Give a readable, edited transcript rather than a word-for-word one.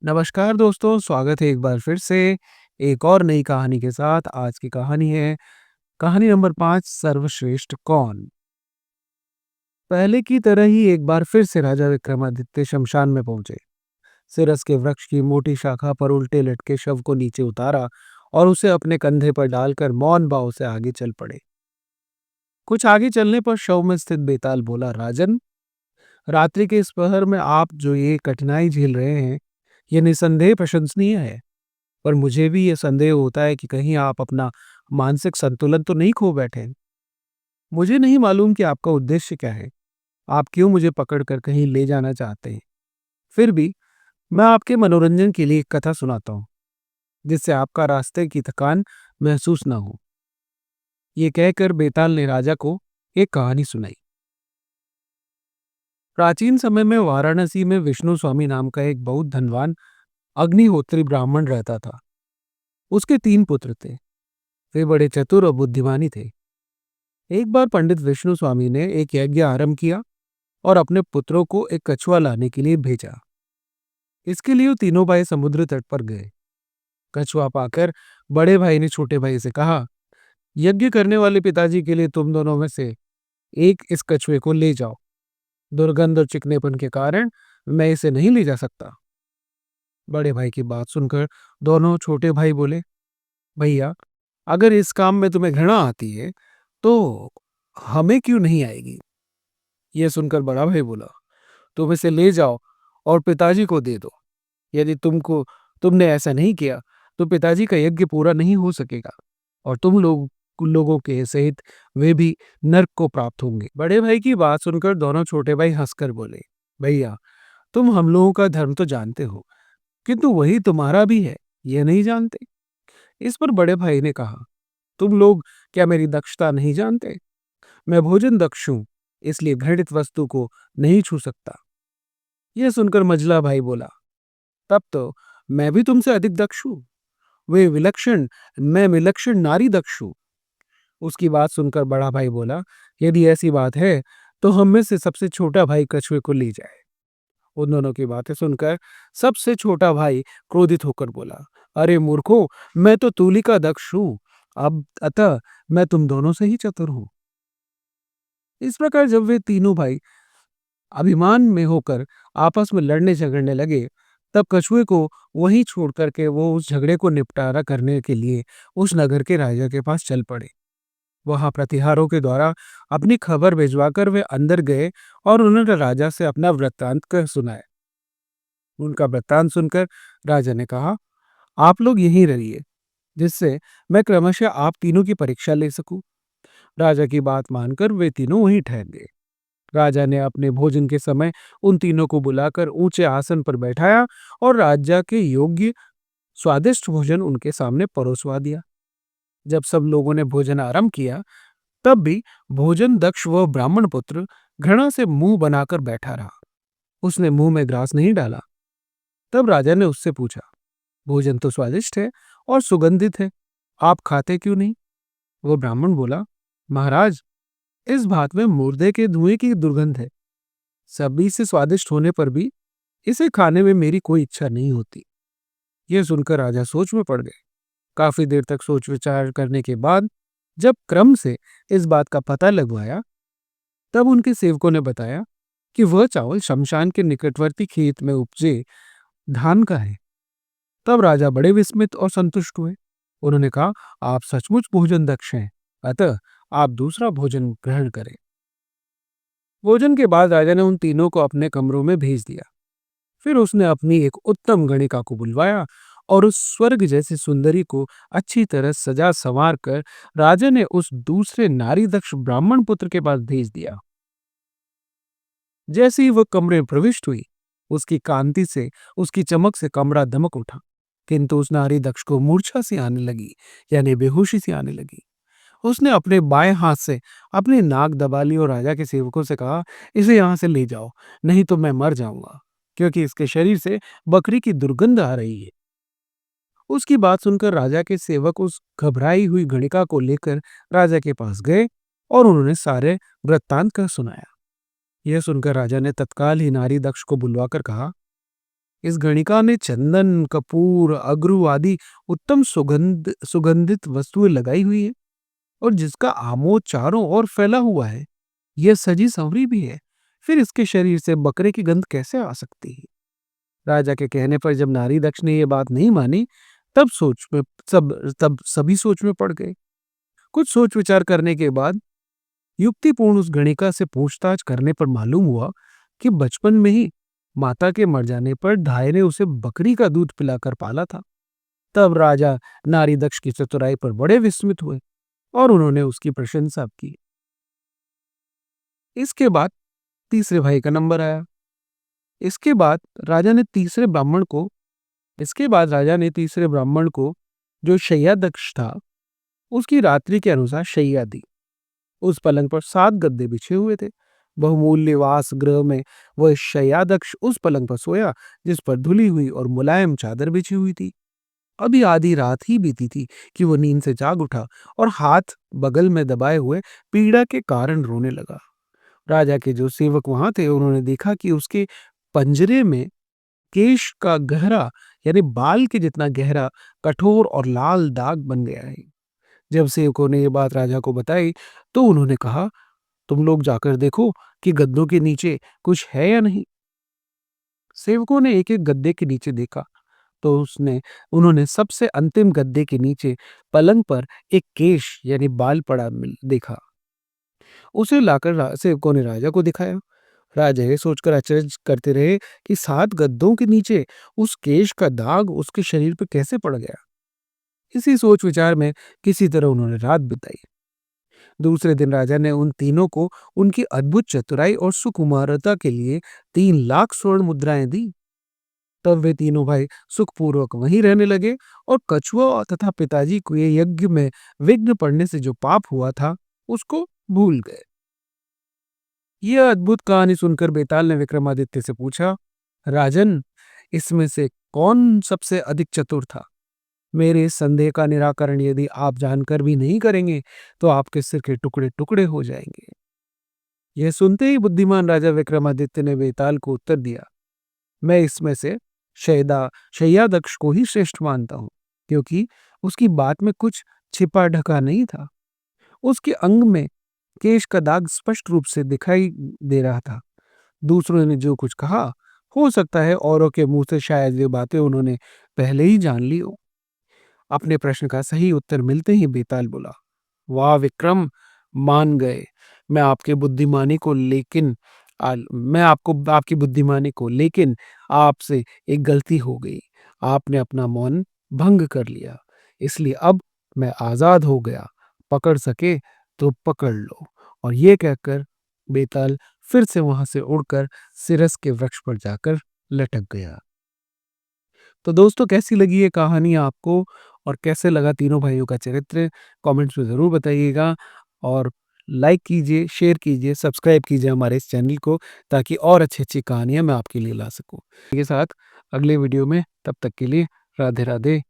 नमस्कार दोस्तों, स्वागत है एक बार फिर से एक और नई कहानी के साथ। आज की कहानी है कहानी नंबर 5 सर्वश्रेष्ठ कौन। पहले की तरह ही एक बार फिर से राजा विक्रमादित्य शमशान में पहुंचे। सिरस के वृक्ष की मोटी शाखा पर उल्टे लटके शव को नीचे उतारा और उसे अपने कंधे पर डालकर मौन भाव से आगे चल पड़े। कुछ आगे चलने पर शव में स्थित बेताल बोला, राजन, रात्रि के इस पहर में आप जो ये कठिनाई झेल रहे हैं, ये निसंदेह प्रशंसनीय है। पर मुझे भी ये संदेह होता है कि कहीं आप अपना मानसिक संतुलन तो नहीं खो बैठे। मुझे नहीं मालूम कि आपका उद्देश्य क्या है। आप क्यों मुझे पकड़कर कहीं ले जाना चाहते हैं। फिर भी मैं आपके मनोरंजन के लिए एक कथा सुनाता हूँ, जिससे आपका रास्ते की थकान महसूस ना हो। ये कहकर बेताल ने राजा को एक कहानी सुनाई। प्राचीन समय में वाराणसी में विष्णु स्वामी नाम का एक बहुत धनवान अग्निहोत्री ब्राह्मण रहता था। उसके 3 पुत्र थे। वे बड़े चतुर और बुद्धिमानी थे। एक बार पंडित विष्णु स्वामी ने एक यज्ञ आरंभ किया और अपने पुत्रों को एक कछुआ लाने के लिए भेजा। इसके लिए वो तीनों भाई समुद्र तट पर गए। कछुआ पाकर बड़े भाई ने छोटे भाई से कहा, यज्ञ करने वाले पिताजी के लिए तुम दोनों में से एक इस कछुए को ले जाओ। दुर्गंध और चिकनेपन के कारण मैं इसे नहीं ले जा सकता। बड़े भाई की बात सुनकर दोनों छोटे भाई बोले, भैया, अगर इस काम में तुम्हें घृणा आती है तो हमें क्यों नहीं आएगी। यह सुनकर बड़ा भाई बोला, तुम इसे ले जाओ और पिताजी को दे दो। यदि तुमने ऐसा नहीं किया तो पिताजी का यज्ञ पूरा नहीं हो सकेगा और लोगों के सहित वे भी नर्क को प्राप्त होंगे। बड़े भाई की बात सुनकर दोनों छोटे भाई हंसकर बोले, भैया, तुम हम लोगों का धर्म तो जानते हो, किंतु वही तुम्हारा भी है, यह नहीं जानते। इस पर बड़े भाई ने कहा, तुम लोग क्या मेरी दक्षता नहीं जानते। मैं भोजन दक्ष हूं, इसलिए घृणित वस्तु को नहीं छू सकता। यह सुनकर मझला भाई बोला, तब तो मैं भी तुमसे अधिक दक्ष हूं। वे विलक्षण, मैं विलक्षण नारी दक्ष हूं। उसकी बात सुनकर बड़ा भाई बोला, यदि ऐसी बात है तो हम में से सबसे छोटा भाई कछुए को ले जाए। उन दोनों की बातें सुनकर सबसे छोटा भाई क्रोधित होकर बोला, अरे मूर्खों, मैं तो तूलिका दक्ष हूं। अब अतः मैं तुम दोनों से ही चतुर हूं। इस प्रकार जब वे तीनों भाई अभिमान में होकर आपस में लड़ने झगड़ने लगे, तब कछुए को वहीं छोड़ करके वो उस झगड़े को निपटारा करने के लिए उस नगर के राजा के पास चल पड़े। वहां प्रतिहारों के द्वारा अपनी खबर भिजवाकर वे अंदर गए और उन्होंने राजा से अपना वृत्तांत कर सुनाया। उनका वृत्तांत सुनकर राजा ने कहा, आप लोग यहीं रहिए, जिससे मैं क्रमशः आप तीनों की परीक्षा ले सकूं। राजा की बात मानकर वे तीनों वहीं ठहर गए। राजा ने अपने भोजन के समय उन तीनों को बुलाकर ऊंचे आसन पर बैठाया और राजा के योग्य स्वादिष्ट भोजन उनके सामने परोसवा दिया। जब सब लोगों ने भोजन आरंभ किया, तब भी भोजन दक्ष व ब्राह्मण पुत्र घृणा से मुंह बनाकर बैठा रहा। उसने मुंह में ग्रास नहीं डाला। तब राजा ने उससे पूछा, भोजन तो स्वादिष्ट है और सुगंधित है, आप खाते क्यों नहीं। वो ब्राह्मण बोला, महाराज, इस भात में मुर्दे के धुएं की दुर्गंध है। सभी से स्वादिष्ट होने पर भी इसे खाने में मेरी कोई इच्छा नहीं होती। यह सुनकर राजा सोच में पड़ गए। काफी देर तक सोच विचार करने के बाद जब क्रम से इस बात का पता लगवाया, तब उनके सेवकों ने बताया कि वह चावल शमशान के निकटवर्ती खेत में उपजे धान का है। तब राजा बड़े विस्मित और संतुष्ट हुए। उन्होंने कहा, आप सचमुच भोजन दक्ष हैं, अतः आप दूसरा भोजन ग्रहण करें। भोजन के बाद राजा ने उन तीनों को अपने कमरों में भेज दिया। फिर उसने अपनी एक उत्तम गणिका को बुलवाया और उस स्वर्ग जैसी सुंदरी को अच्छी तरह सजा संवार कर राजा ने उस दूसरे नारी दक्ष ब्राह्मण पुत्र के पास भेज दिया। जैसे ही वह कमरे में प्रविष्ट हुई, उसकी कांति से, उसकी चमक से कमरा दमक उठा। किंतु उस नारी दक्ष को मूर्छा सी आने लगी, यानी बेहोशी सी आने लगी। उसने अपने बाएं हाथ से अपनी नाक दबा ली और राजा के सेवकों से कहा, इसे यहां से ले जाओ, नहीं तो मैं मर जाऊंगा, क्योंकि इसके शरीर से बकरी की दुर्गंध आ रही है। उसकी बात सुनकर राजा के सेवक उस घबराई हुई गणिका को लेकर राजा के पास गए और उन्होंने सारे वृत्तांत का सुनाया। यह सुनकर राजा ने तत्काल ही नारी दक्ष को बुलवाकर कहा, इस गणिका ने चंदन, कपूर, अगरू आदि उत्तम सुगंधित वस्तुएं लगाई हुई है और जिसका आमोद चारों ओर फैला हुआ है। यह सजी संवरी भी है, फिर इसके शरीर से बकरे की गंध कैसे आ सकती है? राजा के कहने पर जब नारी दक्ष ने यह बात नहीं मानी, तब सोच में तब सभी सोच में पड़ गए। कुछ सोच विचार करने के बाद युक्तिपूर्ण उस गणिका से पूछताछ करने पर मालूम हुआ कि बचपन में ही माता के मर जाने पर धाय ने उसे बकरी का दूध पिलाकर पाला था। तब राजा नारी दक्ष की चतुराई पर बड़े विस्मित हुए और उन्होंने उसकी प्रशंसा की। इसके बाद तीसरे भाई का नंबर आया। इसके बाद राजा ने तीसरे ब्राह्मण को इसके बाद राजा ने तीसरे ब्राह्मण को, जो शैया दक्ष था, उसकी रात्रि के अनुसार शैया दी। उस पलंग पर 7 गद्दे बिछे हुए थे। बहुमूल्य वास गृह में वह शय्यादक्ष उस पलंग पर सोया जिस पर धुली हुई और मुलायम चादर बिछी हुई थी। अभी आधी रात ही बीती थी कि वह नींद से जाग उठा और हाथ बगल में दबाए हुए पीड़ा के कारण रोने लगा। राजा के जो सेवक वहां थे, उन्होंने देखा कि उसके पंजरे में केश का गहरा, यानी बाल के जितना गहरा, कठोर और लाल दाग बन गया है। जब सेवकों ने ये बात राजा को बताई, तो उन्होंने कहा, तुम लोग जाकर देखो कि गद्दों के नीचे कुछ है या नहीं। सेवकों ने एक एक गद्दे के नीचे देखा, तो उसने उन्होंने सबसे अंतिम गद्दे के नीचे पलंग पर एक केश यानी बाल पड़ा देखा। उसे लाकर सेवकों ने राजा को दिखाया। राजा ये सोचकर आश्चर्य करते रहे कि 7 गद्दों के नीचे उस केश का दाग उसके शरीर पर कैसे पड़ गया। इसी सोच विचार में किसी तरह उन्होंने रात बिताई। दूसरे दिन राजा ने उन तीनों को उनकी अद्भुत चतुराई और सुकुमारता के लिए 3 लाख स्वर्ण मुद्राएं दी। तब वे तीनों भाई सुखपूर्वक वहीं रहने लगे और कछुआ तथा पिताजी को ये यज्ञ में विघ्न पड़ने से जो पाप हुआ था, उसको भूल गए। यह अद्भुत कहानी सुनकर बेताल ने विक्रमादित्य से पूछा, राजन, इसमें से कौन सबसे अधिक चतुर था? मेरे इस संदेह का निराकरण यदि आप जानकर भी नहीं करेंगे, तो आपके सिर के टुकड़े टुकड़े हो जाएंगे। यह सुनते ही बुद्धिमान राजा विक्रमादित्य ने बेताल को उत्तर दिया, मैं इसमें से शैयादक्ष को ही श्रेष्ठ मानता हूं, क्योंकि उसकी बात में कुछ छिपा ढका नहीं था। उसके अंग में केश का दाग स्पष्ट रूप से दिखाई दे रहा था। दूसरों ने जो कुछ कहा, हो सकता है औरों के मुंह से शायद वे बातें उन्होंने पहले ही जान ली हो। अपने प्रश्न का सही उत्तर मिलते ही बेताल बोला, वाह विक्रम, मान गए। मैं आपके बुद्धिमानी को लेकिन मैं आपको आपकी बुद्धिमानी को, लेकिन आपसे एक गलती हो गई। आपने अपना मौन भंग कर लिया, इसलिए अब मैं आजाद हो गया। पकड़ सके तो पकड़ लो। और ये कहकर बेताल फिर से वहां से उड़कर सिरस के वृक्ष पर जाकर लटक गया। तो दोस्तों, कैसी लगी ये कहानी आपको और कैसे लगा तीनों भाइयों का चरित्र, कमेंट्स में ज़रूर बताइएगा। और लाइक कीजिए, शेयर कीजिए, सब्सक्राइब कीजिए हमारे इस चैनल को, ताकि और अच्छी-अच्छी कहानियाँ मैं आपके लिए ला सकूँ। के साथ अगले वीडियो में, तब तक के लिए राधे राधे।